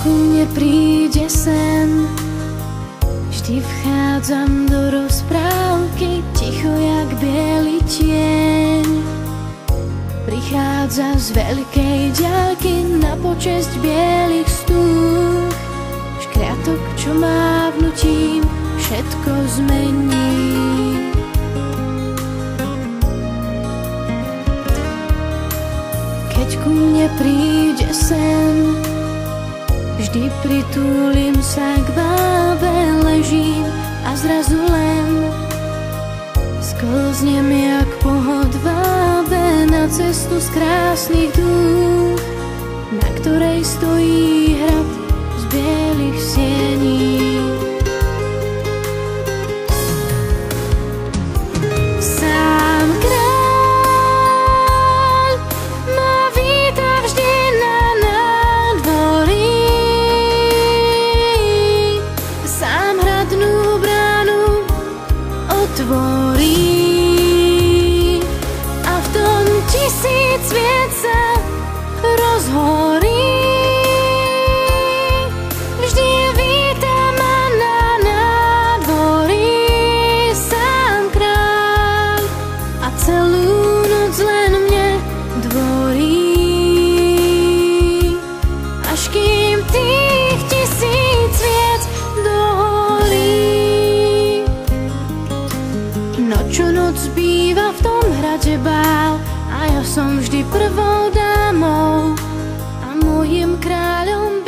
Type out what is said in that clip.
ku mne príde sen, vždy vchádzam do rozprávky, ticho jak biely tieň. Prichádza z veľkej ďalky na počesť bielých stúch, škriatok, čo mávnutím všetko zmení. Keď ku mne príde sen, vždy pritúlim sa k bábe, ležím a zrazu len sklznem jak pohod vábe na cestu z krásnych dúch, na ktorej stojí hrad z bielých siení. Sám kráľ ma víta vždy na nádvorí, sám hradnú bránu otvorí a v tom 1000 sviec sa rozhorí. Vždy víta ma na nádvorí sám kráľ a celú noc len mne dvorí, až kým tých 1000 sviec dohorí. Noc čo noc býva v tom hrade bál a ja som vždy prvou dámou a mojím kráľom